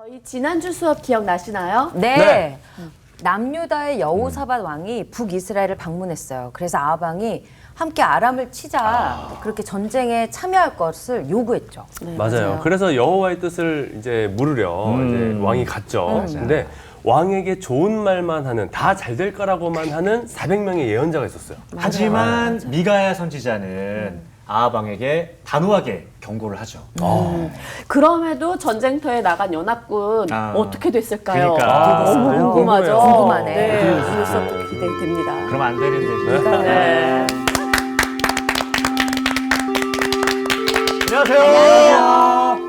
저희 지난주 수업 기억나시나요? 네. 남유다의 여호사밧 왕이 북이스라엘을 방문했어요. 그래서 아합 왕이 함께 아람을 치자 그렇게 전쟁에 참여할 것을 요구했죠. 네, 맞아요. 그래서 여호와의 뜻을 이제 물으려 이제 왕이 갔죠. 근데 왕에게 좋은 말만 하는, 다 잘 될 거라고만 하는 400명의 예언자가 있었어요. 하지만 미가야 선지자는 아합 왕에게 단호하게 경고를 하죠. 그럼에도 전쟁터에 나간 연합군 어떻게 됐을까요? 그러니까. 너무 궁금하죠. 궁금하네. 네, 오늘 수업도 기대됩니다. 그럼 안 되는데. 네. 안녕하세요.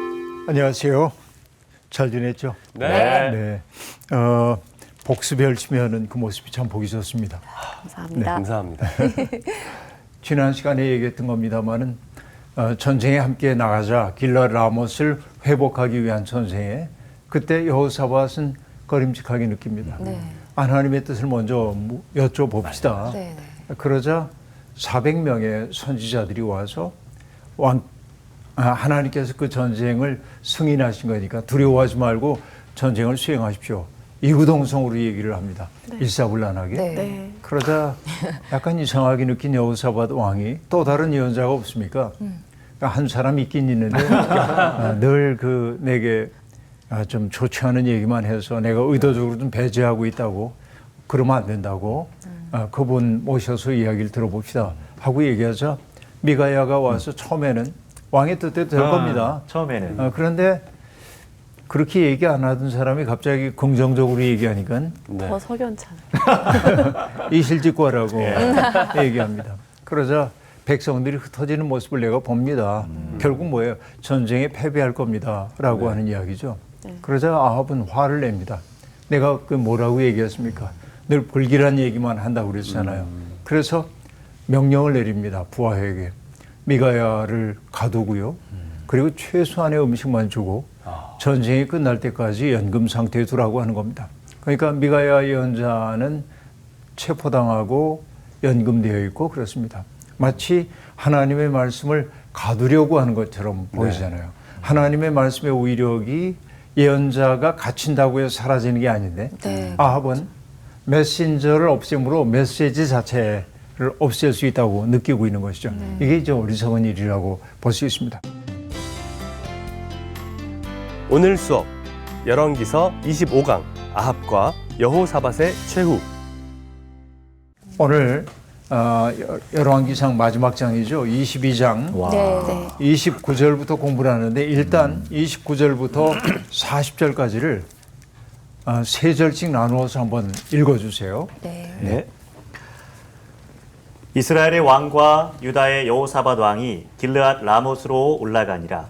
안녕하세요. 잘 지냈죠? 네. 복습에 열심히 하는 그 모습이 참 보기 좋습니다. 감사합니다. 감사합니다. 지난 시간에 얘기했던 겁니다만은 전쟁에 함께 나가자 길랏 라못을 회복하기 위한 전쟁에 그때 여호사밧은 꺼림직하게 느낍니다. 하나님의 뜻을 먼저 여쭤봅시다. 그러자 400명의 선지자들이 와서 하나님께서 그 전쟁을 승인하신 거니까 두려워하지 말고 전쟁을 수행하십시오. 이구동성으로 얘기를 합니다. 일사불란하게. 네. 그러자 약간 이상하게 느낀 여호사밧 왕이 또 다른 예언자가 없습니까? 한 사람이 있긴 있는데 늘 내게 좀 좋지 않은 얘기만 해서 내가 의도적으로 좀 배제하고 있다고, 그러면 안 된다고, 그분 모셔서 이야기를 들어봅시다 하고 얘기하자 미가야가 와서 처음에는 왕의 뜻대로 될 겁니다. 처음에는. 그런데 그렇게 얘기 안 하던 사람이 갑자기 긍정적으로 얘기하니까 더 석연찮. 이실직과라고 얘기합니다. 그러자 백성들이 흩어지는 모습을 내가 봅니다. 결국 뭐예요? 전쟁에 패배할 겁니다. 라고 하는 이야기죠. 그러자 아합은 화를 냅니다. 내가 뭐라고 얘기했습니까? 늘 불길한 얘기만 한다고 그랬잖아요. 그래서 명령을 내립니다. 부하에게. 미가야를 가두고요. 그리고 최소한의 음식만 주고 전쟁이 끝날 때까지 연금 상태에 두라고 하는 겁니다. 그러니까 미가야 예언자는 체포당하고 연금되어 있고 그렇습니다. 마치 하나님의 말씀을 가두려고 하는 것처럼 보이잖아요. 하나님의 말씀의 위력이 예언자가 갇힌다고 해서 사라지는 게 아닌데 아합은 메신저를 없앰으로 메시지 자체를 없앨 수 있다고 느끼고 있는 것이죠. 이게 이제 어리석은 일이라고 볼 수 있습니다. 오늘 수업 열왕기서 25강 아합과 여호사밧의 최후. 오늘 열왕기상 마지막 장이죠. 22장. 29절부터 공부를 하는데 일단 29절부터 40절까지를 세 절씩 나누어서 한번 읽어주세요. 네. 이스라엘의 왕과 유다의 여호사밧 왕이 길르앗 라못으로 올라가니라.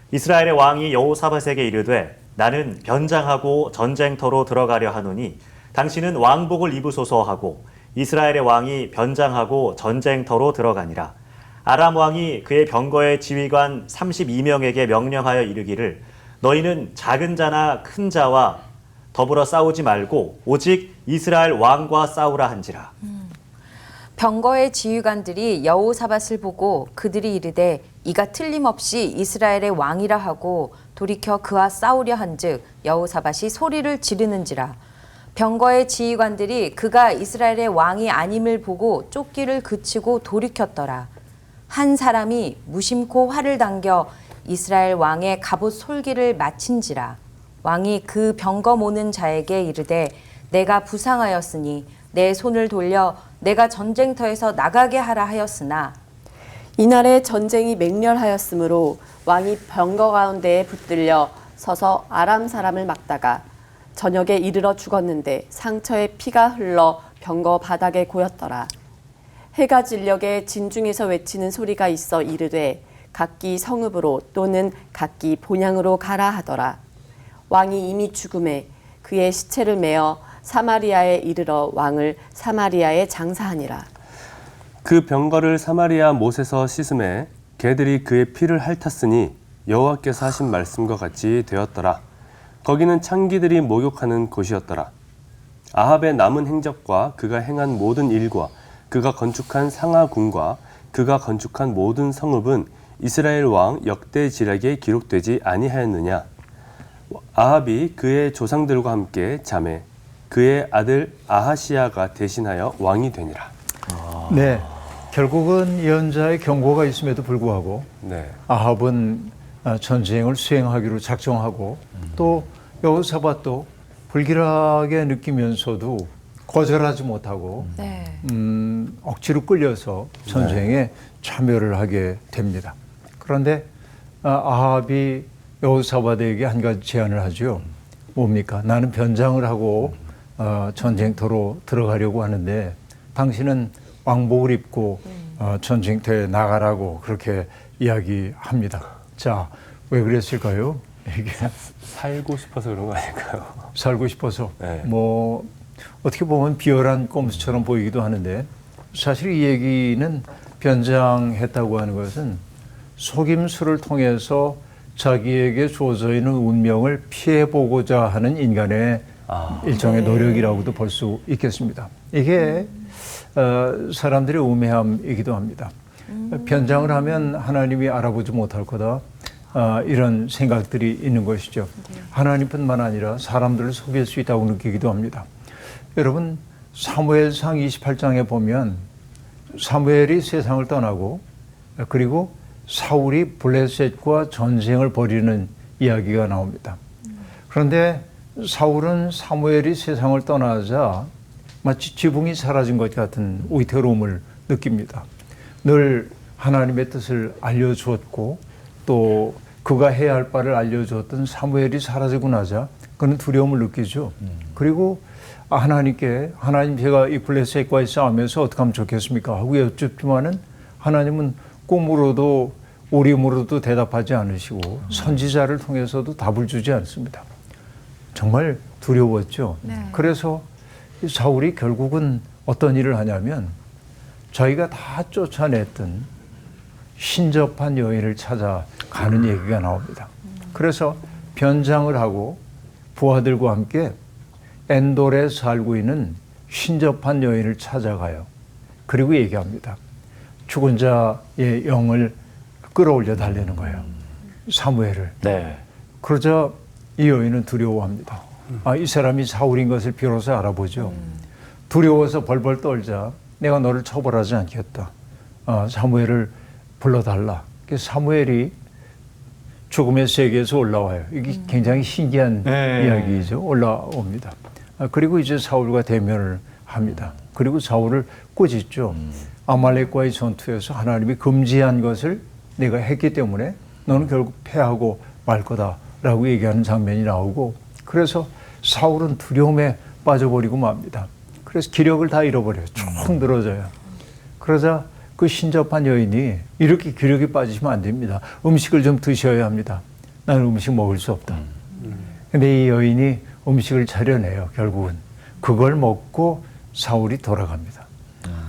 이스라엘의 왕이 여호사밧에게 이르되 나는 변장하고 전쟁터로 들어가려 하노니 당신은 왕복을 입으소서 하고 이스라엘의 왕이 변장하고 전쟁터로 들어가니라. 아람 왕이 그의 병거의 지휘관 32명에게 명령하여 이르기를 너희는 작은 자나 큰 자와 더불어 싸우지 말고 오직 이스라엘 왕과 싸우라 한지라. 병거의 지휘관들이 여호사밧을 보고 그들이 이르되 이가 틀림없이 이스라엘의 왕이라 하고 돌이켜 그와 싸우려 한즉 여호사밧이 소리를 지르는지라. 병거의 지휘관들이 그가 이스라엘의 왕이 아님을 보고 쫓기를 그치고 돌이켰더라. 한 사람이 무심코 활을 당겨 이스라엘 왕의 갑옷 솔기를 마친지라. 왕이 그 병거 모는 자에게 이르되 내가 부상하였으니 내 손을 돌려 내가 전쟁터에서 나가게 하라 하였으나 이날에 전쟁이 맹렬하였으므로 왕이 병거 가운데에 붙들려 서서 아람 사람을 막다가 저녁에 이르러 죽었는데 상처에 피가 흘러 병거 바닥에 고였더라. 해가 진녘에 진중에서 외치는 소리가 있어 이르되 각기 성읍으로 또는 각기 본향으로 가라 하더라. 왕이 이미 죽음에 그의 시체를 메어 사마리아에 이르러 왕을 사마리아에 장사하니라. 그 병거를 사마리아 못에서 씻음에 개들이 그의 피를 핥았으니 여호와께서 하신 말씀과 같이 되었더라. 거기는 창기들이 목욕하는 곳이었더라. 아합의 남은 행적과 그가 행한 모든 일과 그가 건축한 상하궁과 그가 건축한 모든 성읍은 이스라엘 왕 역대지략에 기록되지 아니하였느냐. 아합이 그의 조상들과 함께 잠에 그의 아들 아하시야가 대신하여 왕이 되니라. 네, 결국은 예언자의 경고가 있음에도 불구하고 네. 아합은 전쟁을 수행하기로 작정하고 또 여호사밧도 불길하게 느끼면서도 거절하지 못하고 네. 억지로 끌려서 전쟁에 참여를 하게 됩니다. 그런데 아합이 여호사밧에게 한 가지 제안을 하죠. 뭡니까? 나는 변장을 하고 전쟁터로 들어가려고 하는데 당신은 왕복을 입고 전쟁터에 나가라고 그렇게 이야기합니다. 자, 왜 그랬을까요? 이게 살고 싶어서 그런 거 아닐까요? 살고 싶어서 네. 뭐 어떻게 보면 비열한 꼼수처럼 보이기도 하는데 사실 이 얘기는 변장했다고 하는 것은 속임수를 통해서 자기에게 주어져 있는 운명을 피해보고자 하는 인간의 일종의 노력이라고도 볼 수 있겠습니다. 이게 사람들의 우매함이기도 합니다. 변장을 하면 하나님이 알아보지 못할 거다. 이런 생각들이 있는 것이죠. 하나님뿐만 아니라 사람들을 속일 수 있다고 느끼기도 합니다. 여러분, 사무엘상 28장에 보면 사무엘이 세상을 떠나고 그리고 사울이 블레셋과 전쟁을 벌이는 이야기가 나옵니다. 그런데 사울은 사무엘이 세상을 떠나자 마치 지붕이 사라진 것 같은 위태로움을 느낍니다. 늘 하나님의 뜻을 알려주었고 또 그가 해야 할 바를 알려주었던 사무엘이 사라지고 나자 그는 두려움을 느끼죠. 그리고 하나님께 하나님 제가 이 블레셋과의 싸움에서 어떻게 하면 좋겠습니까? 하고 여쭙지만은 하나님은 꿈으로도 오림으로도 대답하지 않으시고 선지자를 통해서도 답을 주지 않습니다. 정말 두려웠죠. 네. 그래서 사울이 결국은 어떤 일을 하냐면 자기가 다 쫓아냈던 신접한 여인을 찾아가는 얘기가 나옵니다. 그래서 변장을 하고 부하들과 함께 엔돌에 살고 있는 신접한 여인을 찾아가요. 그리고 얘기합니다. 죽은 자의 영을 끌어올려 달라는 거예요. 사무엘을. 네. 그러자 이 여인은 두려워합니다. 이 사람이 사울인 것을 비로소 알아보죠. 두려워서 벌벌 떨자 내가 너를 처벌하지 않겠다. 사무엘을 불러달라. 사무엘이 죽음의 세계에서 올라와요. 이게 굉장히 신기한 이야기죠. 올라옵니다. 그리고 이제 사울과 대면을 합니다. 그리고 사울을 꾸짖죠. 아말렉과의 전투에서 하나님이 금지한 것을 내가 했기 때문에 너는 결국 패하고 말 거다라고 얘기하는 장면이 나오고 그래서 사울은 두려움에 빠져버리고 맙니다. 그래서 기력을 다 잃어버려요. 쭉 늘어져요. 그러자 그 신접한 여인이 이렇게 기력이 빠지시면 안 됩니다. 음식을 좀 드셔야 합니다. 나는 음식 먹을 수 없다. 근데 이 여인이 음식을 차려내요. 결국은 그걸 먹고 사울이 돌아갑니다.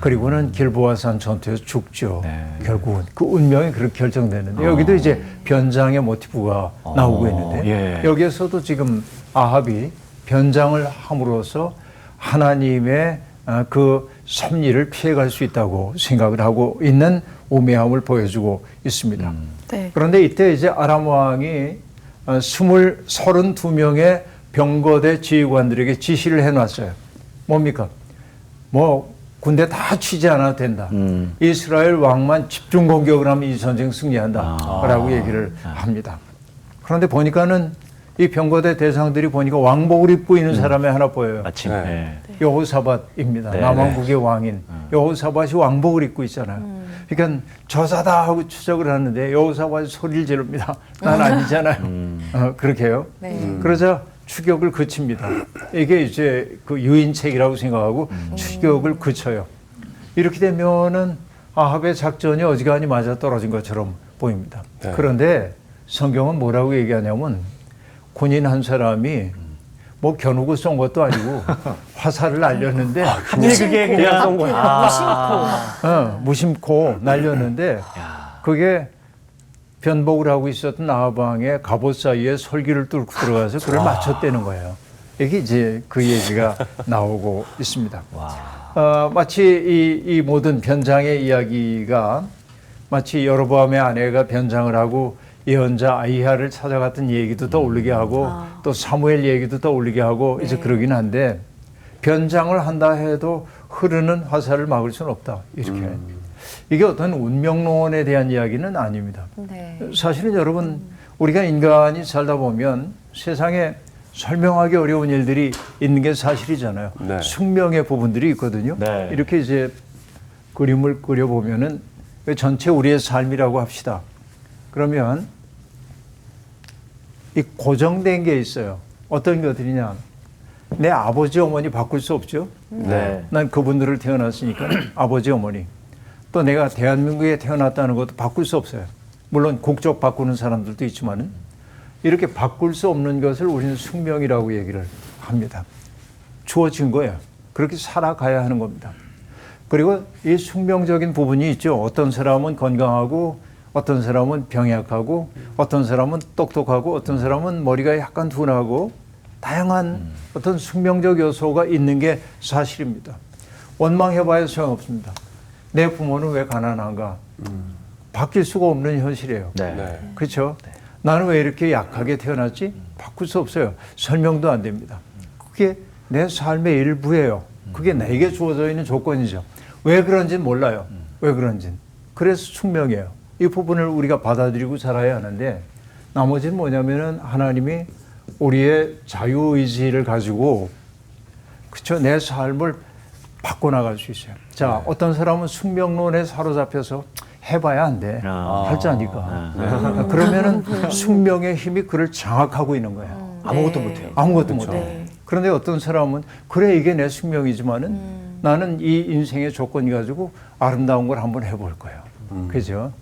그리고는 길보아산 전투에서 죽죠. 결국은 그 운명이 그렇게 결정되는데 여기도 이제 변장의 모티브가 나오고 있는데 여기에서도 지금 아합이 변장을 함으로써 하나님의 그 섭리를 피해갈 수 있다고 생각을 하고 있는 우매함을 보여주고 있습니다. 네. 그런데 이때 이제 아람 왕이 32명의 병거대 지휘관들에게 지시를 해놨어요. 뭡니까? 뭐 군대 다 치지 않아도 된다. 이스라엘 왕만 집중 공격을 하면 이 전쟁 승리한다. 라고 얘기를 합니다. 그런데 보니까는 이 병거대 대상들이 보니까 왕복을 입고 있는 사람이 하나 보여요. 마침. 네. 여호사밧입니다. 네, 남왕국의 왕인 여호사밧이 왕복을 입고 있잖아요. 그러니까 저자다 하고 추적을 하는데 여호사밧이 소리를 지릅니다. 난 아니잖아요. 그렇게 해요. 네. 그러자 추격을 그칩니다. 이게 이제 그 유인책이라고 생각하고 추격을 그쳐요. 이렇게 되면은 아합의 작전이 어지간히 맞아 떨어진 것처럼 보입니다. 네. 그런데 성경은 뭐라고 얘기하냐면 군인 한 사람이 뭐 겨누고 쏜 것도 아니고 화살을 날렸는데 그게 그냥 쏜 거야. 무심코 날렸는데 그게 변복을 하고 있었던 아합 왕의 갑옷 사이에 솔기를 뚫고 들어가서 그걸 맞췄다는 거예요. 이게 이제 그 얘기가 나오고 있습니다. 마치 이 모든 변장의 이야기가 마치 여로보암의 아내가 변장을 하고 예언자 아이야를 찾아갔던 얘기도 떠올리게 하고 또 사무엘 얘기도 떠올리게 하고 이제 그러긴 한데 변장을 한다 해도 흐르는 화살을 막을 수는 없다. 이렇게. 이게 어떤 운명론에 대한 이야기는 아닙니다. 네. 사실은 여러분 우리가 인간이 살다 보면 세상에 설명하기 어려운 일들이 있는 게 사실이잖아요. 네. 숙명의 부분들이 있거든요. 네. 이렇게 이제 그림을 그려보면은 전체 우리의 삶이라고 합시다. 그러면 이 고정된 게 있어요. 어떤 것들이냐. 내 아버지 어머니 바꿀 수 없죠. 네. 난 그분들을 태어났으니까 아버지 어머니. 또 내가 대한민국에 태어났다는 것도 바꿀 수 없어요. 물론 국적 바꾸는 사람들도 있지만은 이렇게 바꿀 수 없는 것을 우리는 숙명이라고 얘기를 합니다. 주어진 거예요. 그렇게 살아가야 하는 겁니다. 그리고 이 숙명적인 부분이 있죠. 어떤 사람은 건강하고 어떤 사람은 병약하고 어떤 사람은 똑똑하고 어떤 사람은 머리가 약간 둔하고 다양한 어떤 숙명적 요소가 있는 게 사실입니다. 원망해봐야 소용없습니다. 내 부모는 왜 가난한가? 바뀔 수가 없는 현실이에요. 네. 네. 그렇죠? 나는 왜 이렇게 약하게 태어났지? 바꿀 수 없어요. 설명도 안 됩니다. 그게 내 삶의 일부예요. 그게 내게 주어져 있는 조건이죠. 왜 그런지는 몰라요. 왜 그런지는. 그래서 숙명이에요. 이 부분을 우리가 받아들이고 살아야 하는데 나머지는 뭐냐면은 하나님이 우리의 자유의지를 가지고 그렇죠? 내 삶을 바꿔나갈 수 있어요. 자, 어떤 사람은 숙명론에 사로잡혀서 해봐야 안 돼. 할 줄 아니까. 그러면은 숙명의 힘이 그를 장악하고 있는 거예요. 아무것도 못해요. 아무것도 못해. 그런데 어떤 사람은 그래 이게 내 숙명이지만은 나는 이 인생의 조건이 가지고 아름다운 걸 한번 해볼 거예요. 그죠?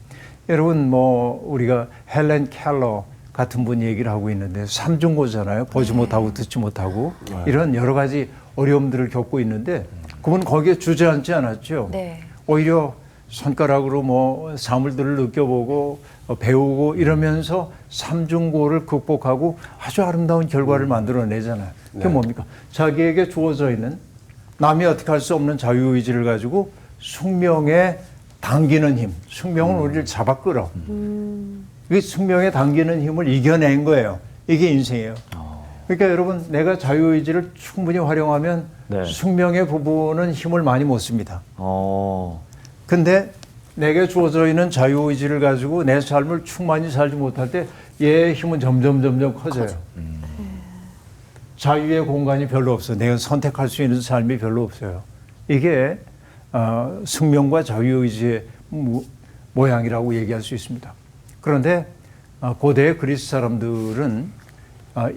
여러분 뭐 우리가 헬렌 켈러 같은 분 얘기를 하고 있는데 삼중고잖아요. 보지 못하고 듣지 못하고 이런 여러 가지 어려움들을 겪고 있는데 그분 거기에 주저앉지 않았죠. 네. 오히려 손가락으로 뭐 사물들을 느껴보고 배우고 이러면서 삼중고를 극복하고 아주 아름다운 결과를 만들어내잖아요. 그게 뭡니까? 자기에게 주어져 있는 남이 어떻게 할 수 없는 자유의지를 가지고 숙명에 당기는 힘. 숙명은 우리를 잡아 끌어. 이 숙명에 당기는 힘을 이겨낸 거예요. 이게 인생이에요. 그러니까 여러분 내가 자유의지를 충분히 활용하면 네. 숙명의 부분은 힘을 많이 못 씁니다. 근데 내게 주어져 있는 자유의지를 가지고 내 삶을 충만히 살지 못할 때 얘의 힘은 점점 커져요. 자유의 공간이 별로 없어요. 내가 선택할 수 있는 삶이 별로 없어요. 이게 숙명과 자유의지의 모양이라고 얘기할 수 있습니다. 그런데 고대 그리스 사람들은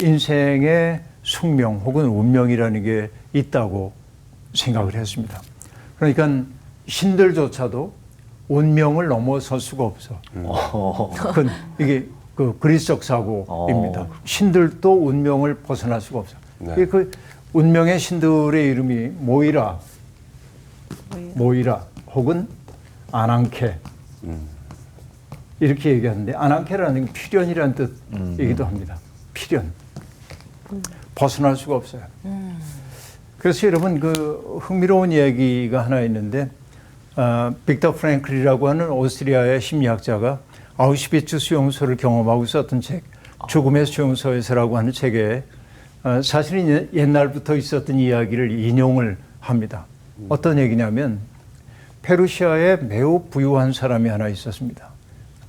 인생의 숙명 혹은 운명이라는 게 있다고 생각을 했습니다. 그러니까 신들조차도 운명을 넘어설 수가 없어. 그건 이게 그 그리스적 사고입니다. 신들도 운명을 벗어날 수가 없어. 네. 그 운명의 신들의 이름이 모이라 혹은 아난케 이렇게 얘기하는데 아난케라는 게 필연이라는 뜻이기도 합니다. 필연. 벗어날 수가 없어요. 그래서 여러분 그 흥미로운 얘기가 하나 있는데 빅터 프랭클이라고 하는 오스트리아의 심리학자가 아우슈비츠 수용소를 경험하고 썼던 책 죽음의 수용소에서라고 하는 책에 사실은 옛날부터 있었던 이야기를 인용을 합니다. 어떤 얘기냐면 페르시아에 매우 부유한 사람이 하나 있었습니다.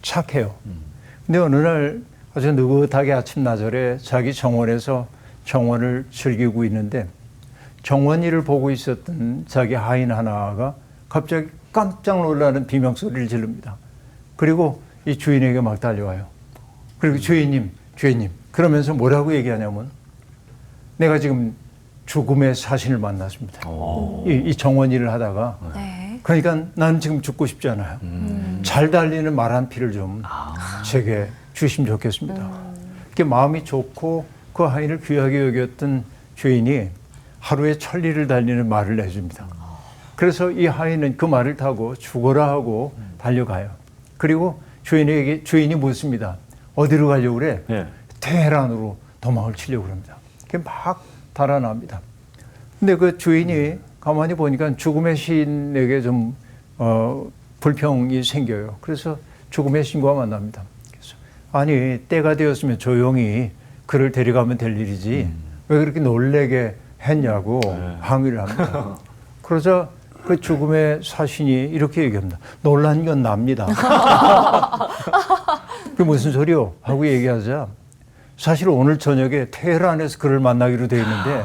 착해요. 근데 어느 날 아주 느긋하게 아침나절에 자기 정원에서 정원을 즐기고 있는데 정원일을 보고 있었던 자기 하인 하나가 갑자기 깜짝 놀라는 비명소리를 지릅니다. 그리고 이 주인에게 막 달려와요. 그리고 주인님 그러면서 뭐라고 얘기하냐면 내가 지금 죽음의 사신을 만났습니다. 이 정원일을 하다가 네. 그러니까 나는 지금 죽고 싶지 않아요. 잘 달리는 말 한 피를 좀 제게 주시면 좋겠습니다. 이렇게 마음이 좋고 그 하인을 귀하게 여겼던 주인이 하루에 1000리를 달리는 말을 내줍니다. 그래서 이 하인은 그 말을 타고 죽어라 하고 달려가요. 그리고 주인이 묻습니다. 어디로 가려고 그래? 네. 테헤란으로 도망을 치려고 합니다. 막 달아납니다. 근데 그 주인이 가만히 보니까 죽음의 신에게 좀 불평이 생겨요. 그래서 죽음의 신과 만납니다. 그래서 아니 때가 되었으면 조용히 그를 데려가면 될 일이지 왜 그렇게 놀래게 했냐고 항의를 합니다. 그러자 그 죽음의 사신이 이렇게 얘기합니다. 놀란 건 납니다. 그게 무슨 소리요? 하고 얘기하자 사실 오늘 저녁에 테헤란에서 그를 만나기로 돼 있는데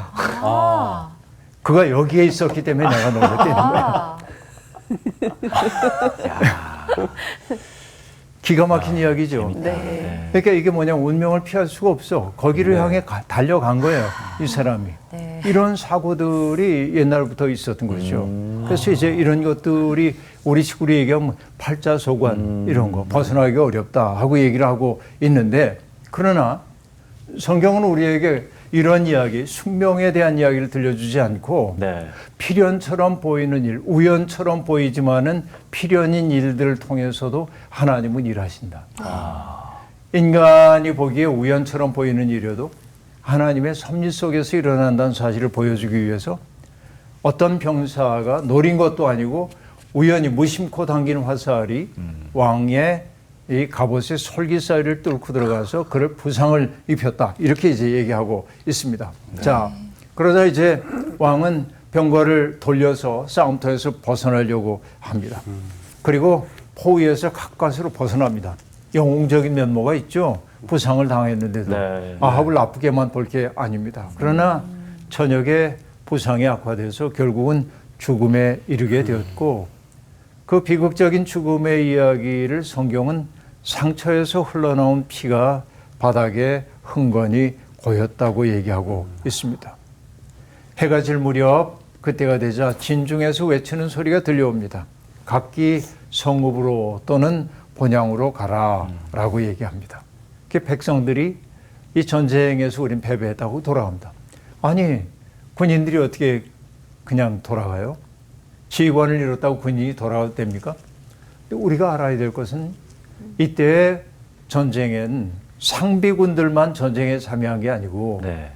그가 여기에 있었기 때문에 내가 놀랬다는 거야. 기가 막힌 이야기죠. 네. 그러니까 이게 뭐냐면 운명을 피할 수가 없어. 거기를 향해 달려간 거예요. 이 사람이. 네. 이런 사고들이 옛날부터 있었던 거죠. 그래서 이제 이런 것들이 우리 식구로 얘기하면 팔자소관 이런 거 벗어나기가 어렵다 하고 얘기를 하고 있는데 그러나 성경은 우리에게 이런 이야기, 숙명에 대한 이야기를 들려주지 않고 네. 필연처럼 보이는 일, 우연처럼 보이지만은 필연인 일들을 통해서도 하나님은 일하신다. 인간이 보기에 우연처럼 보이는 일이어도 하나님의 섭리 속에서 일어난다는 사실을 보여주기 위해서 어떤 병사가 노린 것도 아니고 우연히 무심코 당긴 화살이 왕의 이 갑옷의 솔깃 사이를 뚫고 들어가서 그를 부상을 입혔다. 이렇게 이제 얘기하고 있습니다. 자, 그러자 이제 왕은 병거를 돌려서 싸움터에서 벗어나려고 합니다. 그리고 포위에서 가까스로 벗어납니다. 영웅적인 면모가 있죠. 부상을 당했는데도 네. 아합을 나쁘게만 볼 게 아닙니다. 그러나 저녁에 부상이 악화돼서 결국은 죽음에 이르게 되었고 그 비극적인 죽음의 이야기를 성경은 상처에서 흘러나온 피가 바닥에 흥건히 고였다고 얘기하고 있습니다. 해가 질 무렵 그때가 되자 진중에서 외치는 소리가 들려옵니다. 각기 성읍으로 또는 본향으로 가라 라고 얘기합니다. 그 백성들이 이 전쟁에서 우린 패배했다고 돌아갑니다. 아니 군인들이 어떻게 그냥 돌아가요? 지휘관을 잃었다고 군인이 돌아가도 됩니까? 우리가 알아야 될 것은 이때 전쟁엔 상비군들만 전쟁에 참여한 게 아니고 네.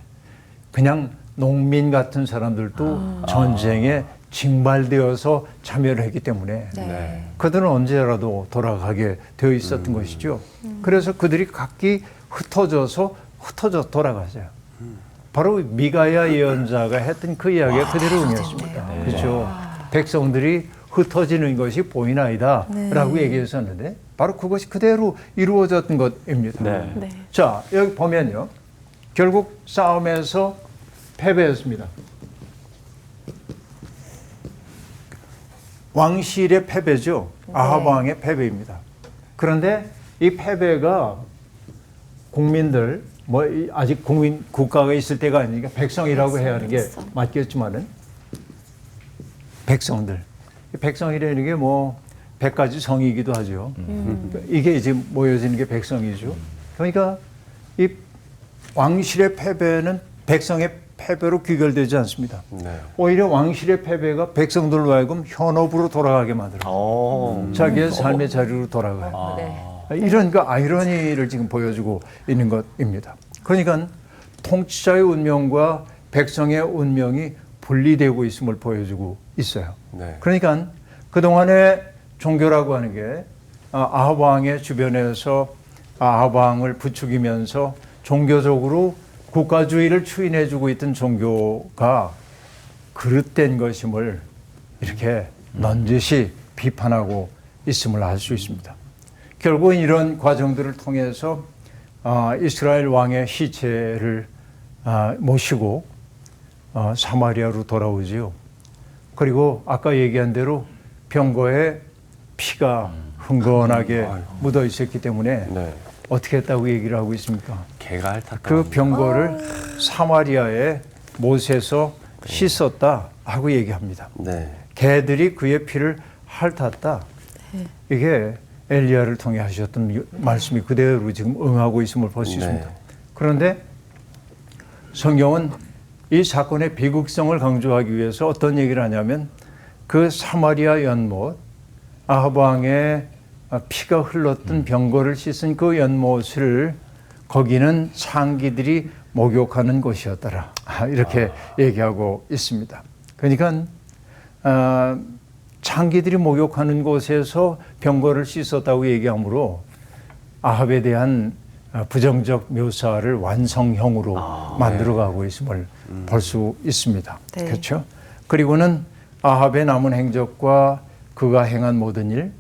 그냥 농민 같은 사람들도 전쟁에 징발되어서 참여를 했기 때문에 네. 그들은 언제라도 돌아가게 되어 있었던 것이죠. 그래서 그들이 각기 흩어져 돌아가세요. 바로 미가야 예언자가 했던 그 이야기가 그대로 의미했습니다. 그렇죠. 백성들이 흩어지는 것이 보이나이다 라고 얘기했었는데 바로 그것이 그대로 이루어졌던 것입니다. 네. 네. 자, 여기 보면요. 결국 싸움에서 패배했습니다. 왕실의 패배죠. 아합 왕의 패배입니다. 그런데 이 패배가 국민들, 아직 국가가 있을 때가 아니니까 백성이라고 해야 하는 게 맞겠지만은 백성들. 백성이라는 게 100가지 성이기도 하죠. 이게 이제 모여지는 게 백성이죠. 그러니까 이 왕실의 패배는 백성의 패배로 귀결되지 않습니다. 네. 오히려 왕실의 패배가 백성들로 하여금 현업으로 돌아가게 만들어요. 자기의 삶의 자리로 돌아가요. 네. 이런 그 아이러니를 지금 보여주고 있는 것입니다. 그러니까 통치자의 운명과 백성의 운명이 분리되고 있음을 보여주고 있어요. 네. 그러니까 그동안의 종교라고 하는 게 아합 왕의 주변에서 아합 왕을 부추기면서 종교적으로 국가주의를 추인해주고 있던 종교가 그릇된 것임을 이렇게 넌지시 비판하고 있음을 알 수 있습니다. 결국은 이런 과정들을 통해서 이스라엘 왕의 시체를 모시고 사마리아로 돌아오지요. 그리고 아까 얘기한 대로 병거에 피가 흥건하게 묻어 있었기 때문에 네. 어떻게 했다고 얘기를 하고 있습니까? 개가 핥았다. 그 병거를 사마리아에 못에서 씻었다 하고 얘기합니다. 네. 개들이 그의 피를 핥았다. 이게 엘리야를 통해 하셨던 말씀이 그대로 지금 응하고 있음을 볼 수 있습니다. 네. 그런데 성경은 이 사건의 비극성을 강조하기 위해서 어떤 얘기를 하냐면 그 사마리아 연못, 아합 왕의 피가 흘렀던 병거를 씻은 그 연못을 거기는 창기들이 목욕하는 곳이었더라. 이렇게 얘기하고 있습니다. 그러니까 창기들이 목욕하는 곳에서 병거를 씻었다고 얘기하므로 아합에 대한 부정적 묘사를 완성형으로 만들어가고 있음을 볼 수 있습니다. 네. 그렇죠? 그리고는 아합의 남은 행적과 그가 행한 모든 일,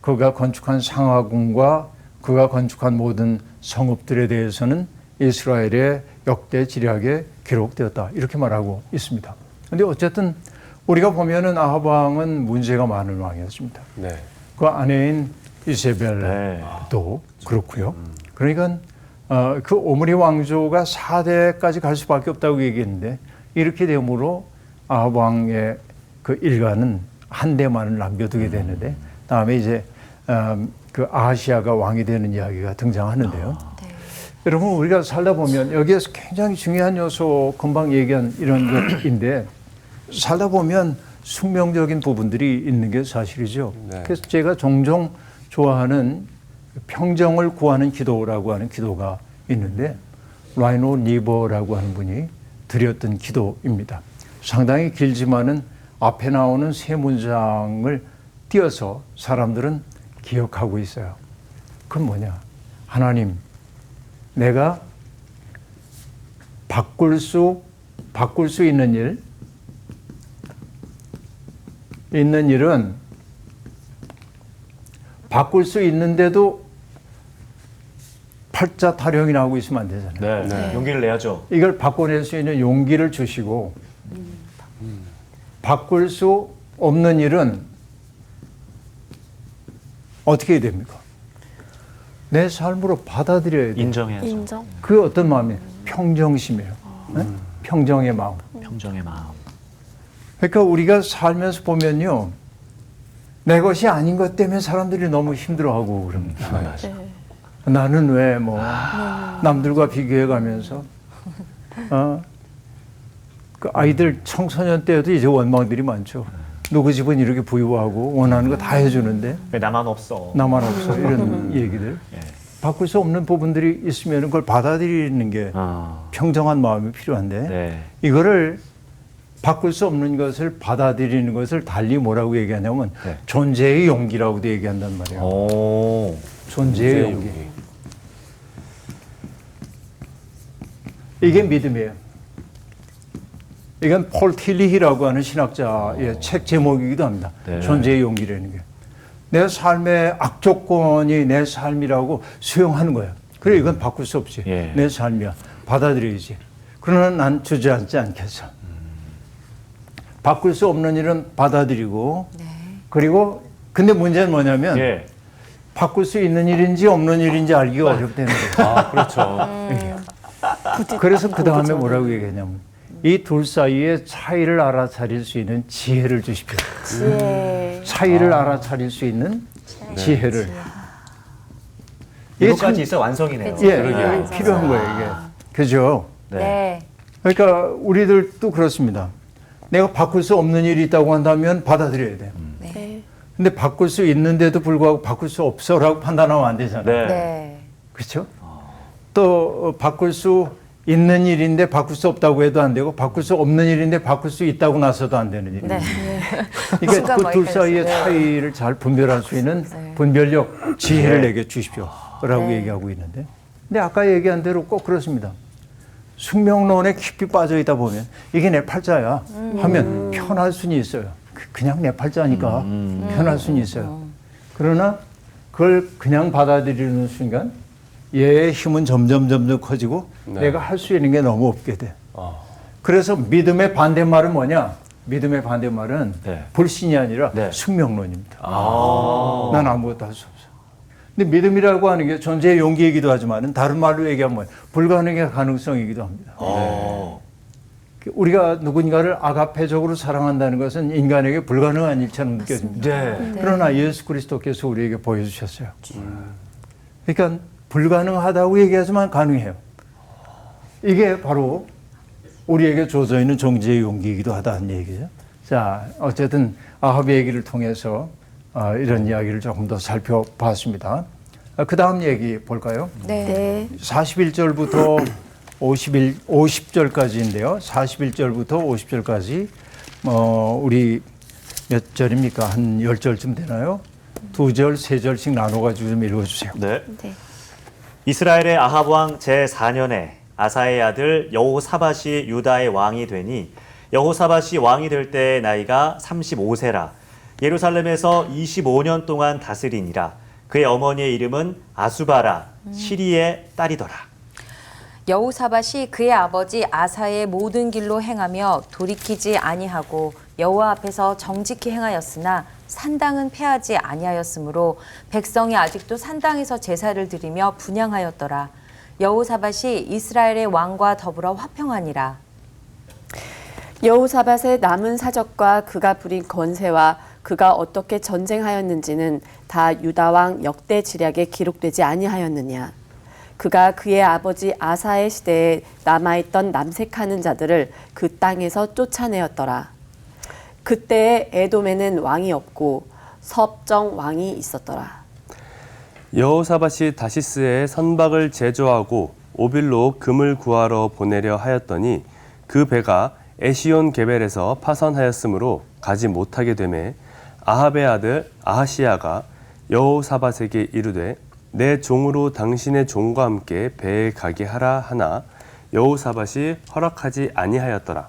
그가 건축한 상하궁과 그가 건축한 모든 성읍들에 대해서는 이스라엘의 역대 지략에 기록되었다. 이렇게 말하고 있습니다. 그런데 어쨌든 우리가 보면은 아합 왕은 문제가 많은 왕이었습니다. 네. 그 아내인 이세벨도 네. 그렇고요. 그러니까 그 오므리 왕조가 4대까지 갈 수밖에 없다고 얘기했는데 이렇게 되므로 아합 왕의 그 일가는 한 대만을 남겨두게 되는데 다음에 이제 그 아하시아가 왕이 되는 이야기가 등장하는데요. 여러분 우리가 살다 보면 여기에서 굉장히 중요한 요소 금방 얘기한 이런 것인데 살다 보면 숙명적인 부분들이 있는 게 사실이죠. 네. 그래서 제가 종종 좋아하는 평정을 구하는 기도라고 하는 기도가 있는데 라이노 니버라고 하는 분이 드렸던 기도입니다. 상당히 길지만은 앞에 나오는 세 문장을 띄어서 사람들은 기억하고 있어요. 그건 뭐냐? 하나님, 내가 바꿀 수 있는 일은 바꿀 수 있는데도 팔자 타령이 나오고 있으면 안 되잖아요. 네. 용기를 내야죠. 이걸 바꿔낼 수 있는 용기를 주시고 바꿀 수 없는 일은 어떻게 해야 됩니까? 내 삶으로 받아들여야 돼요. 인정해야죠. 인정. 그 어떤 마음이에요? 평정심이에요. 네? 평정의 마음. 평정의 마음. 그러니까 우리가 살면서 보면요. 내 것이 아닌 것 때문에 사람들이 너무 힘들어하고 그럽니다. 네. 나는 왜 뭐 남들과 비교해 가면서 그 아이들 청소년 때에도 이제 원망들이 많죠. 누구 집은 이렇게 부유하고 원하는 거 다 해주는데 왜 나만 없어? 나만 없어 이런 얘기들. 바꿀 수 없는 부분들이 있으면 그걸 받아들이는 게 평정한 마음이 필요한데 네. 이거를 바꿀 수 없는 것을 받아들이는 것을 달리 뭐라고 얘기하냐면 네. 존재의 용기라고도 얘기한단 말이에요. 오. 존재의 용기. 이게 믿음이에요. 이건 폴 틸리히라고 하는 신학자의 책 제목이기도 합니다. 네. 존재의 용기라는 게. 내 삶의 악조건이 내 삶이라고 수용하는 거야. 그래 이건 바꿀 수 없지. 예. 내 삶이야. 받아들여야지. 그러나 난 주저앉지 않겠어. 바꿀 수 없는 일은 받아들이고 그리고 근데 문제는 뭐냐면 예. 바꿀 수 있는 일인지 없는 일인지 알기가 어렵다는 거예요. 아, 그렇죠. 그래서 그 다음에 뭐라고 얘기하냐면 이 둘 사이의 차이를 알아차릴 수 있는 지혜를 주십시오. 지혜. 차이를 알아차릴 수 있는 지혜를. 이게 참 이것까지 있어 완성이네요. 예, 필요한 거예요 이게. 그죠? 네. 그러니까 우리들도 그렇습니다. 내가 바꿀 수 없는 일이 있다고 한다면 받아들여야 돼요. 네. 근데 바꿀 수 있는데도 불구하고 바꿀 수 없어라고 판단하면 안 되잖아요. 네. 네. 그렇죠? 또 바꿀 수 있는 일인데 바꿀 수 없다고 해도 안 되고 바꿀 수 없는 일인데 바꿀 수 있다고 나서도 안 되는 일. 네. 그러니까 그 둘 머리까지 사이의 네. 차이를 잘 분별할 수 있는 네. 분별력, 지혜를 네. 내게 주십시오라고 네. 얘기하고 있는데 근데 아까 얘기한 대로 꼭 그렇습니다. 숙명론에 깊이 빠져 있다 보면 이게 내 팔자야 하면 편할 수는 있어요. 그냥 내 팔자니까 편할 수는 있어요. 그러나 그걸 그냥 받아들이는 순간 얘의 힘은 점점 커지고 네. 내가 할 수 있는 게 너무 없게 돼. 그래서 믿음의 반대말은 뭐냐? 믿음의 반대말은 네. 불신이 아니라 네. 숙명론입니다. 아. 난 아무것도 할 수 없어. 근데 믿음이라고 하는 게 존재의 용기이기도 하지만 다른 말로 얘기하면 뭐예요? 불가능의 가능성이기도 합니다. 우리가 누군가를 아가페적으로 사랑한다는 것은 인간에게 불가능한 일처럼 느껴집니다. 네. 그러나 예수 그리스도께서 우리에게 보여주셨어요. 그러니까 불가능하다고 얘기하지만 가능해요. 이게 바로 우리에게 주어져 있는 존재의 용기이기도 하다는 얘기죠. 자, 어쨌든 아합의 얘기를 통해서 이런 이야기를 조금 더 살펴봤습니다. 그 다음 얘기 볼까요? 네. 41절부터 50절까지인데요. 41절부터 50절까지 우리 몇 절입니까? 한 10절쯤 되나요? 2절, 3절씩 나눠가지고 좀 읽어주세요. 네. 네. 이스라엘의 아합 왕 제4년에 아사의 아들 여호사밧이 유다의 왕이 되니 여호사밧이 왕이 될 때의 나이가 35세라 예루살렘에서 25년 동안 다스리니라. 그의 어머니의 이름은 아수바라 시리의 딸이더라. 여호사밧이 그의 아버지 아사의 모든 길로 행하며 돌이키지 아니하고 여호와 앞에서 정직히 행하였으나 산당은 폐하지 아니하였으므로 백성이 아직도 산당에서 제사를 드리며 분향하였더라. 여호사밧이 이스라엘의 왕과 더불어 화평하니라. 여호사밧의 남은 사적과 그가 부린 건세와 그가 어떻게 전쟁하였는지는 다 유다 왕 역대 지략에 기록되지 아니하였느냐. 그가 그의 아버지 아사의 시대에 남아있던 남색하는 자들을 그 땅에서 쫓아내었더라. 그때에 에돔에는 왕이 없고 섭정 왕이 있었더라. 여호사밧이 다시스에 선박을 제조하고 오빌로 금을 구하러 보내려 하였더니 그 배가 에시온 게벨에서 파선하였으므로 가지 못하게 되매 아합의 아들 아하시야가 여호사밧에게 이르되 내 종으로 당신의 종과 함께 배에 가게 하라 하나 여호사밧이 허락하지 아니하였더라.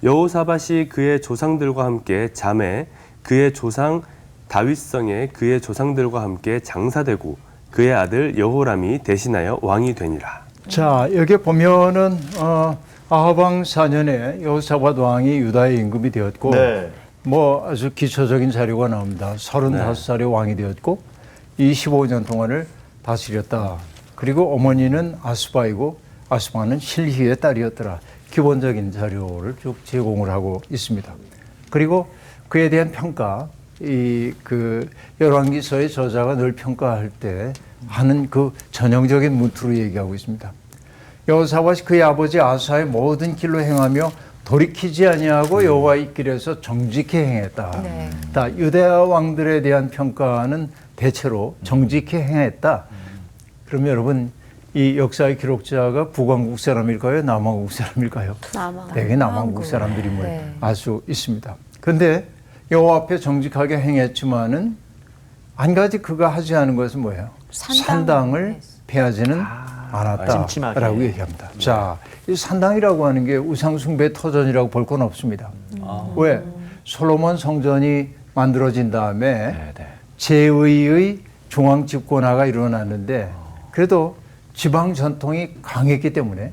여호사밧이 그의 조상들과 함께 잠에 그의 조상 다윗성에 그의 조상들과 함께 장사되고 그의 아들 여호람이 대신하여 왕이 되니라. 자, 여기 보면은 아합 왕 4년에 여호사밧 왕이 유다의 임금이 되었고 네. 뭐 아주 기초적인 자료가 나옵니다. 35살의 왕이 되었고 25년 동안을 다스렸다. 그리고 어머니는 아수바이고 아수바는 실히의 딸이었더라. 기본적인 자료를 쭉 제공을 하고 있습니다. 그리고 그에 대한 평가, 그 열왕기서의 저자가 늘 평가할 때 하는 그 전형적인 문투로 얘기하고 있습니다. 여호사밧이 그의 아버지 아사의 모든 길로 행하며 돌이키지 아니하고 여호와의 길에서 정직히 행했다. 네. 다 유대 왕들에 대한 평가는 대체로 정직히 행했다. 그러면 여러분 이 역사의 기록자가 북왕국 사람일까요? 남왕국 사람일까요? 대개 남왕국 사람들임을 네. 알 수 있습니다. 그런데 여호와 앞에 정직하게 행했지만은 한 가지 그가 하지 않은 것은 뭐예요? 산당을 폐하지는 찜찜하게. 않았다라고 얘기합니다. 자, 이 산당이라고 하는 게 우상숭배 터전이라고 볼 건 없습니다. 왜? 솔로몬 성전이 만들어진 다음에 제의의 중앙 집권화가 일어났는데 그래도 지방 전통이 강했기 때문에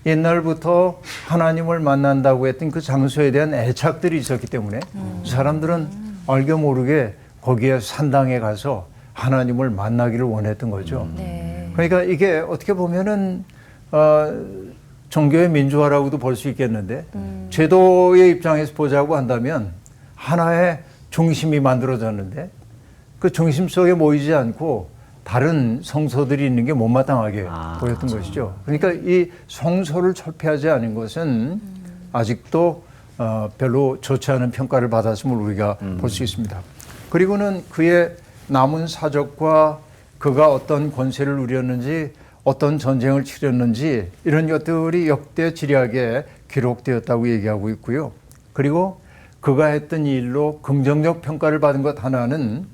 옛날부터 하나님을 만난다고 했던 그 장소에 대한 애착들이 있었기 때문에 사람들은 알게 모르게 거기에 산당에 가서 하나님을 만나기를 원했던 거죠. 네. 그러니까 이게 어떻게 보면은 종교의 민주화라고도 볼 수 있겠는데 제도의 입장에서 보자고 한다면 하나의 중심이 만들어졌는데 그 중심 속에 모이지 않고 다른 성소들이 있는 게 못마땅하게 보였던 것이죠. 그러니까 이 성소를 철폐하지 않은 것은 아직도 별로 좋지 않은 평가를 받았음을 우리가 볼 수 있습니다. 그리고는 그의 남은 사적과 그가 어떤 권세를 누렸는지 어떤 전쟁을 치렀는지 이런 것들이 역대 지략에 기록되었다고 얘기하고 있고요. 그리고 그가 했던 일로 긍정적 평가를 받은 것 하나는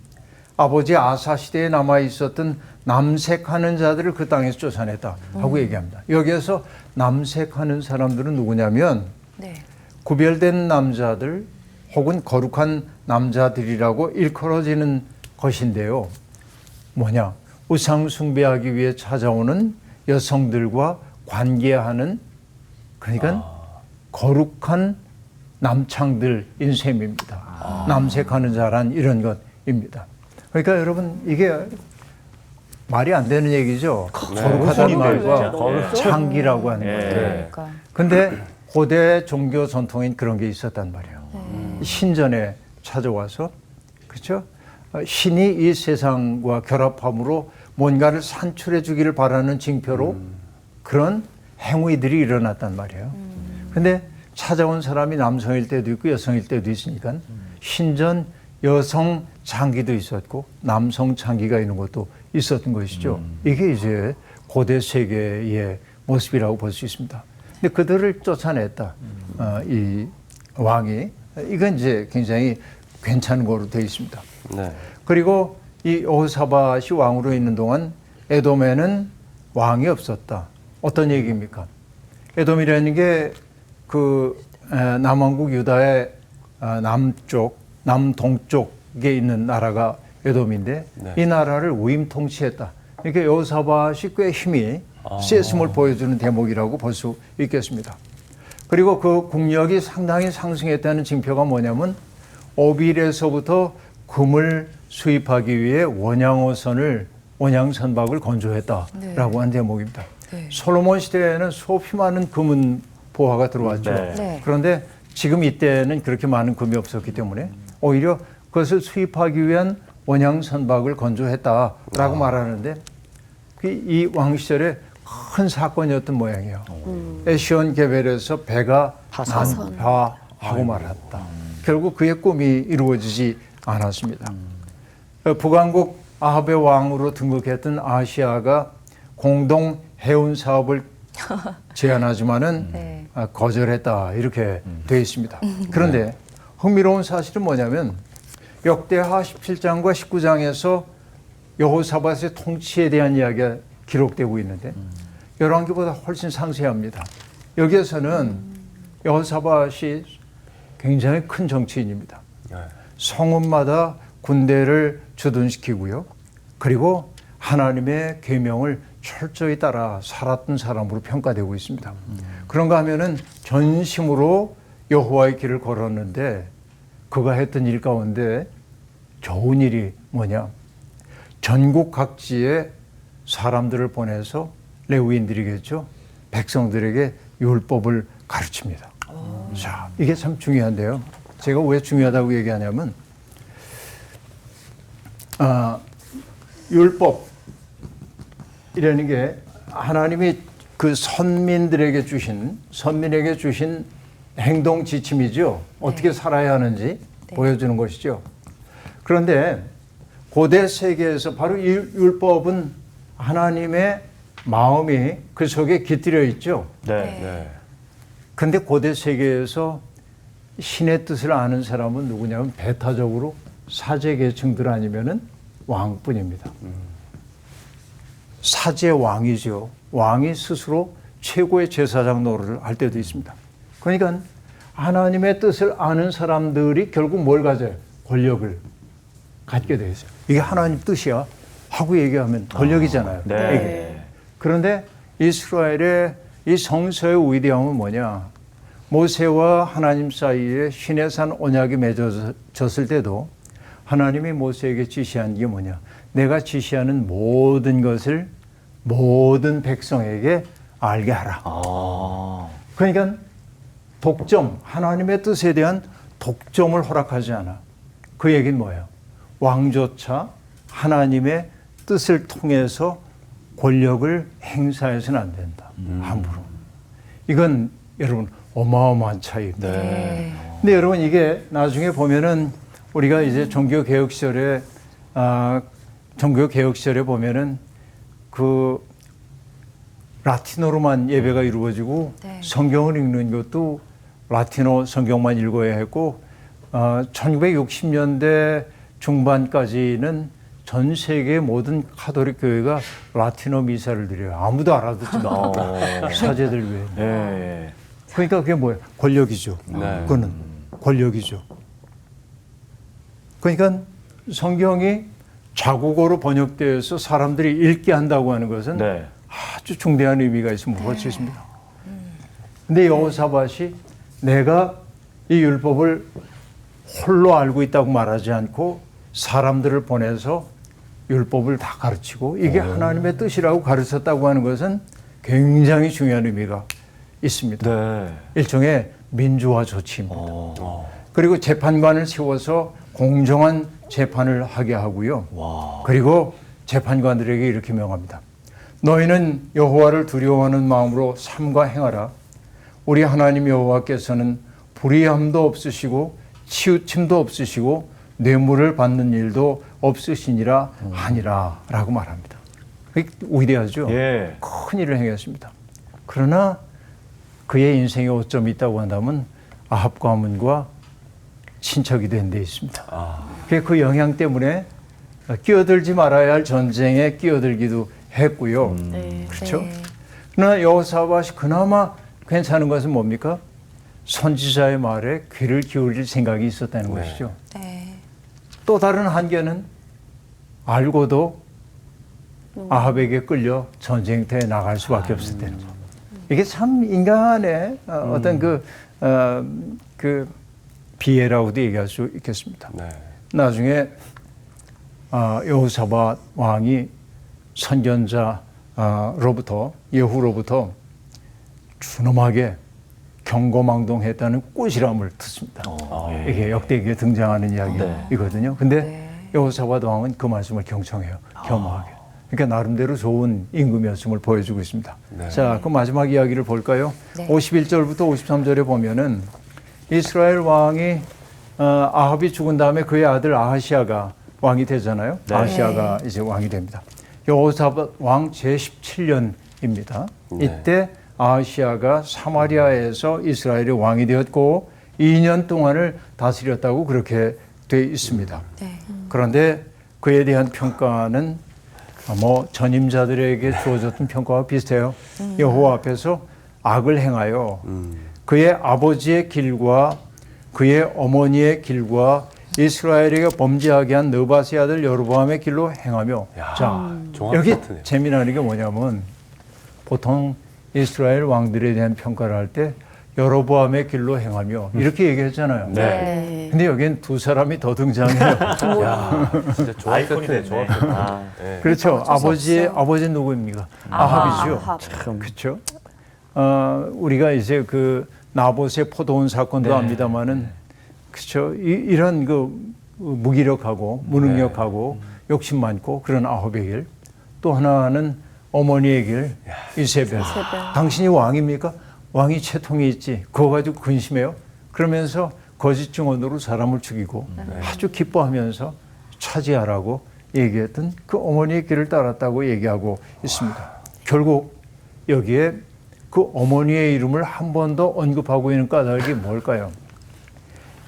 아버지 아사 시대에 남아 있었던 남색하는 자들을 그 땅에서 쫓아냈다 하고 얘기합니다. 여기에서 남색하는 사람들은 누구냐면 네. 구별된 남자들 혹은 거룩한 남자들이라고 일컬어지는 것인데요. 뭐냐? 우상 숭배하기 위해 찾아오는 여성들과 관계하는 그러니까 거룩한 남창들인 셈입니다. 남색하는 자란 이런 것입니다. 그러니까 여러분 이게 말이 안 되는 얘기죠. 거룩하다는 말과 창기라고 하는 거예요. 그러니까. 근데 고대 종교 전통인 그런 게 있었단 말이에요. 신전에 찾아와서 그렇죠? 신이 이 세상과 결합함으로 뭔가를 산출해 주기를 바라는 징표로 그런 행위들이 일어났단 말이에요. 근데 찾아온 사람이 남성일 때도 있고 여성일 때도 있으니까 신전 여성 창기도 있었고 남성 창기가 있는 것도 있었던 것이죠. 이게 이제 고대 세계의 모습이라고 볼 수 있습니다. 근데 그들을 쫓아냈다. 이 왕이 이건 이제 굉장히 괜찮은 거로 되어 있습니다. 네. 그리고 이 여호사밧이 왕으로 있는 동안 에돔에는 왕이 없었다. 어떤 얘기입니까? 에돔이라는 게 그 남왕국 유다의 남쪽, 남동쪽에 있는 나라가 에돔인데 네. 이 나라를 위임 통치했다. 이렇게 여호사밧이 꽤 힘이 셌음을 보여주는 대목이라고 볼 수 있겠습니다. 그리고 그 국력이 상당히 상승했다는 징표가 뭐냐면 오빌에서부터 금을 수입하기 위해 원양선박을 건조했다라고 한 대목입니다. 네. 솔로몬 시대에는 수없이 많은 금은 보화가 들어왔죠. 네. 네. 그런데 지금 이때는 그렇게 많은 금이 없었기 때문에 오히려 그것을 수입하기 위한 원양선박을 건조했다라고 말하는데 이 왕 시절에 큰 사건이었던 모양이에요. 에시온 게벨에서 배가 난파하고 말았다. 결국 그의 꿈이 이루어지지 않았습니다. 북왕국 아합의 왕으로 등극했던 아시아가 공동 해운 사업을 제안하지만은 네. 거절했다 이렇게 되어 있습니다. 그런데 흥미로운 사실은 뭐냐면 역대하 17장과 19장에서 여호사밧의 통치에 대한 이야기가 기록되고 있는데 열왕기보다 훨씬 상세합니다. 여기에서는 여호사밧이 굉장히 큰 정치인입니다. 성읍마다 군대를 주둔시키고요. 그리고 하나님의 계명을 철저히 따라 살았던 사람으로 평가되고 있습니다. 그런가 하면은 전심으로 여호와의 길을 걸었는데 그가 했던 일 가운데 좋은 일이 뭐냐? 전국 각지에 사람들을 보내서 레위인들이겠죠. 백성들에게 율법을 가르칩니다. 자, 이게 참 중요한데요. 제가 왜 중요하다고 얘기하냐면 율법이라는 게 하나님이 그 선민에게 주신 행동 지침이죠. 어떻게 살아야 하는지 보여주는 것이죠. 그런데 고대 세계에서 바로 이 율법은 하나님의 마음이 그 속에 깃들여 있죠. 네. 그런데 고대 세계에서 신의 뜻을 아는 사람은 누구냐면 배타적으로 사제 계층들 아니면은 왕뿐입니다. 사제 왕이죠. 왕이 스스로 최고의 제사장 노릇을 할 때도 있습니다. 그러니까 하나님의 뜻을 아는 사람들이 결국 뭘 가져요? 권력을 갖게 되어 있어요. 이게 하나님 뜻이야 하고 얘기하면 권력이잖아요. 네. 이게. 그런데 이스라엘의 이 성서의 위대함은 뭐냐? 모세와 하나님 사이에 시내산 언약이 맺어졌을 때도 하나님이 모세에게 지시한 게 뭐냐? 내가 지시하는 모든 것을 모든 백성에게 알게 하라. 그러니까 독점, 하나님의 뜻에 대한 독점을 허락하지 않아. 그 얘기는 뭐예요? 왕조차 하나님의 뜻을 통해서 권력을 행사해서는 안 된다. 함부로. 이건 여러분 어마어마한 차이입니다. 네. 근데 여러분 이게 나중에 보면은 우리가 이제 종교개혁 시절에 보면은 그 라틴어로만 예배가 이루어지고 네. 성경을 읽는 것도 라틴어 성경만 읽어야 했고 1960년대 중반까지는 전 세계 모든 카톨릭 교회가 라틴어 미사를 드려요. 아무도 알아듣지 못하고 사제들 외에. 네. 그러니까 그게 뭐예요? 권력이죠. 네. 그거는 권력이죠. 그러니까 성경이 자국어로 번역되어서 사람들이 읽게 한다고 하는 것은 네. 아주 중대한 의미가 있으면 볼 수 있습니다. 근데 여호사밧이 내가 이 율법을 홀로 알고 있다고 말하지 않고 사람들을 보내서 율법을 다 가르치고 이게 하나님의 뜻이라고 가르쳤다고 하는 것은 굉장히 중요한 의미가 있습니다. 네. 일종의 민주화 조치입니다. 그리고 재판관을 세워서 공정한 재판을 하게 하고요. 그리고 재판관들에게 이렇게 명합니다. 너희는 여호와를 두려워하는 마음으로 삼가 행하라. 우리 하나님 여호와께서는 불의함도 없으시고 치우침도 없으시고 뇌물을 받는 일도 없으시니라 하니라 라고 말합니다. 위대하죠. 예. 큰 일을 행했습니다. 그러나 그의 인생에 오점이 있다고 한다면 아합 가문과 친척이 된 데 있습니다. 그 영향 때문에 끼어들지 말아야 할 전쟁에 끼어들기도 했고요. 네. 그렇죠? 네. 그러나 여호사밧이 그나마 괜찮은 것은 뭡니까? 선지자의 말에 귀를 기울일 생각이 있었다는 네. 것이죠. 네. 또 다른 한계는 알고도 아합에게 끌려 전쟁터에 나갈 수밖에 없었다는 거. 이게 참 인간의 어떤 그 비애라고도 얘기할 수 있겠습니다. 네. 나중에 여호사밧 왕이 선견자로부터 예후로부터 준엄하게 경거망동했다는 꾸지람을 듣습니다. 이게 역대기에 등장하는 이야기이거든요. 근데 여호사밧 왕은 그 말씀을 경청해요. 겸허하게. 그러니까 나름대로 좋은 임금이었음을 보여주고 있습니다. 네. 자, 그 마지막 이야기를 볼까요? 네. 51절부터 53절에 보면은 이스라엘 왕이 아합이 죽은 다음에 그의 아들 아하시아가 왕이 되잖아요. 네. 아하시아가 이제 왕이 됩니다. 여호사밧 왕 제17년입니다. 네. 이때 아하시아가 사마리아에서 이스라엘의 왕이 되었고 2년 동안을 다스렸다고 그렇게 돼 있습니다. 네. 그런데 그에 대한 평가는 뭐 전임자들에게 주어졌던 평가와 비슷해요. 여호와 앞에서 악을 행하여 그의 아버지의 길과 그의 어머니의 길과 이스라엘에게 범죄하게 한 느바스의 아들 여로보암의 길로 행하며. 야, 자, 종합 여기 같으네요. 재미나는 게 뭐냐면 보통 이스라엘 왕들에 대한 평가를 할 때 여로보암의 길로 행하며 이렇게 얘기했잖아요. 네. 근데 여기엔 두 사람이 더 등장해요. 야, 진짜 조합 아이콘이 세트네. 됐네. 조합 세트. 아, 네. 그렇죠. 아버지 누구입니까? 아합이죠. 참. 그렇죠. 우리가 이제 그 나봇의 포도원 사건도 압니다만은 그렇죠. 이런 그 무기력하고 무능력하고 욕심 많고 그런 아합의 길. 또 하나는 어머니의 길 이세벨. 당신이 왕입니까? 왕이 채통이 있지. 그거 가지고 근심해요. 그러면서 거짓 증언으로 사람을 죽이고 아주 기뻐하면서 차지하라고 얘기했던 그 어머니의 길을 따랐다고 얘기하고 있습니다. 결국 여기에 그 어머니의 이름을 한 번 더 언급하고 있는 까닭이 뭘까요?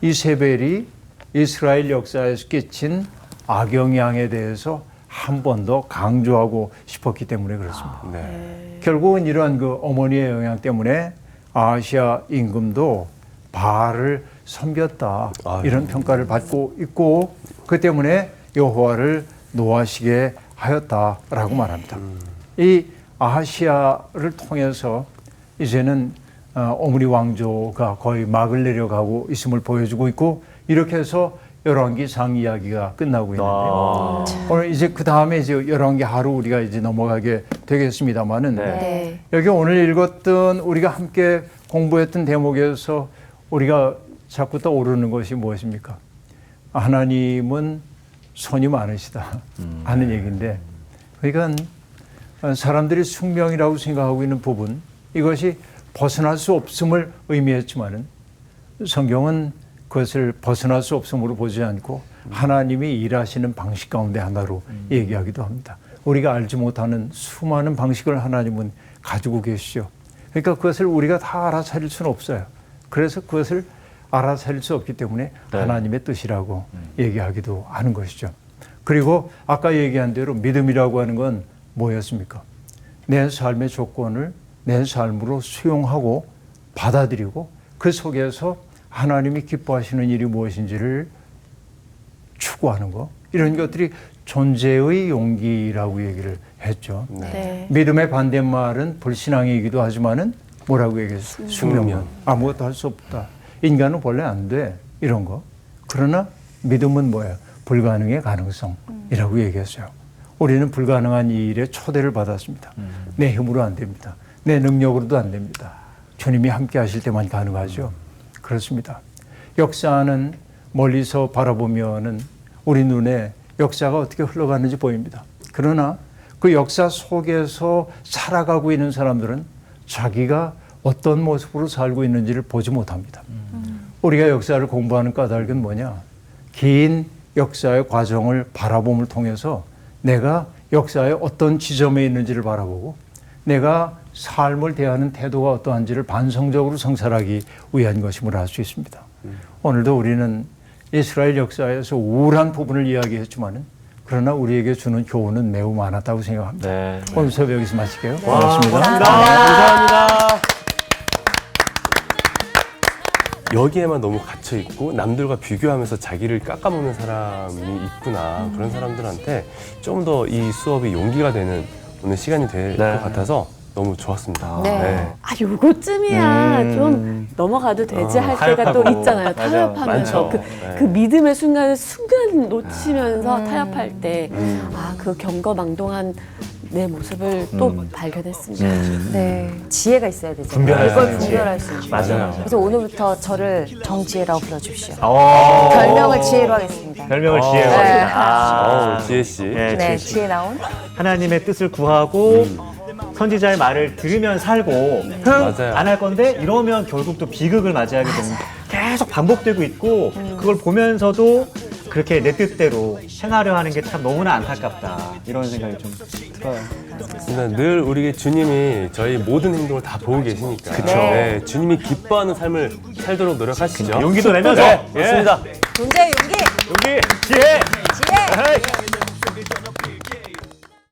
이세벨이 이스라엘 역사에서 끼친 악영향에 대해서 한 번 더 강조하고 싶었기 때문에 그렇습니다. 네. 결국은 이러한 그 어머니의 영향 때문에 아시아 임금도 바알을 섬겼다 이런 평가를 받고 있고 그 때문에 여호와를 노하시게 하였다라고 말합니다. 이 아하시아를 통해서 이제는 오므리 왕조가 거의 막을 내려가고 있음을 보여주고 있고 이렇게 해서 열왕기상 이야기가 끝나고 있는데요. 오늘 이제 그 다음에 이제 열왕기 하루 우리가 이제 넘어가게 되겠습니다만은 네. 여기 오늘 읽었던 우리가 함께 공부했던 대목에서 우리가 자꾸 떠오르는 것이 무엇입니까? 하나님은 손이 많으시다 하는 얘기인데 그러니까 사람들이 숙명이라고 생각하고 있는 부분 이것이 벗어날 수 없음을 의미했지만은 성경은 그것을 벗어날 수 없음으로 보지 않고 하나님이 일하시는 방식 가운데 하나로 얘기하기도 합니다. 우리가 알지 못하는 수많은 방식을 하나님은 가지고 계시죠. 그러니까 그것을 우리가 다 알아차릴 수는 없어요. 그래서 그것을 알아차릴 수 없기 때문에 하나님의 뜻이라고 얘기하기도 하는 것이죠. 그리고 아까 얘기한 대로 믿음이라고 하는 건 뭐였습니까? 내 삶의 조건을 내 삶으로 수용하고 받아들이고 그 속에서 하나님이 기뻐하시는 일이 무엇인지를 추구하는 것. 이런 것들이 존재의 용기라고 얘기를 했죠. 네. 믿음의 반대말은 불신앙이기도 하지만은 뭐라고 얘기했어요? 숙명. 아무것도 할 수 없다. 인간은 본래 안 돼. 이런 거. 그러나 믿음은 뭐예요? 불가능의 가능성이라고 얘기했어요. 우리는 불가능한 이 일에 초대를 받았습니다. 내 힘으로 안 됩니다. 내 능력으로도 안 됩니다. 주님이 함께 하실 때만 가능하죠. 그렇습니다. 역사는 멀리서 바라보면은 우리 눈에 역사가 어떻게 흘러가는지 보입니다. 그러나 그 역사 속에서 살아가고 있는 사람들은 자기가 어떤 모습으로 살고 있는지를 보지 못합니다. 우리가 역사를 공부하는 까닭은 뭐냐? 긴 역사의 과정을 바라봄을 통해서 내가 역사의 어떤 지점에 있는지를 바라보고 내가 삶을 대하는 태도가 어떠한지를 반성적으로 성찰하기 위한 것임을 알 수 있습니다. 오늘도 우리는 이스라엘 역사에서 우울한 부분을 이야기했지만은 그러나 우리에게 주는 교훈은 매우 많았다고 생각합니다. 네. 오늘 수업 여기서 마칠게요. 와, 고맙습니다. 감사합니다. 여기에만 너무 갇혀 있고 남들과 비교하면서 자기를 깎아먹는 사람이 있구나. 그런 사람들한테 좀 더 이 수업이 용기가 되는 오늘 시간이 될 것 네. 같아서 너무 좋았습니다. 네. 아, 요거쯤이야 좀 넘어가도 되지 할 때가 또 타협하고. 있잖아요. 맞아. 타협하면서 많죠. 네. 그 믿음의 순간 놓치면서 타협할 때 아, 그 경거망동한 내 모습을 또 발견했습니다. 네. 지혜가 있어야 되잖아요. 분별할 이걸 수 있는 분별할 수 있는. 맞아요. 그래서 오늘부터 저를 정지혜라고 불러주십시오. 오. 별명을 지혜로 하겠습니다. 별명을 지혜로 네. 하겠다. 지혜 씨. 네, 네, 지- 지혜 나온. 하나님의 뜻을 구하고 선지자의 말을 들으면 살고 맞아요. 안 할 건데 이러면 결국 또 비극을 맞이하게 되는 계속 반복되고 있고 그걸 보면서도 그렇게 내 뜻대로 행하려 하는 게 참 너무나 안타깝다 이런 생각이 좀 들어요. 맞습니다. 늘 우리 주님이 저희 모든 행동을 다 보고 계시니까. 그쵸. 네, 주님이 기뻐하는 삶을 살도록 노력하시죠. 용기도 내면서 네, 맞습니다. 존재의 용기. 용기 지혜 지혜.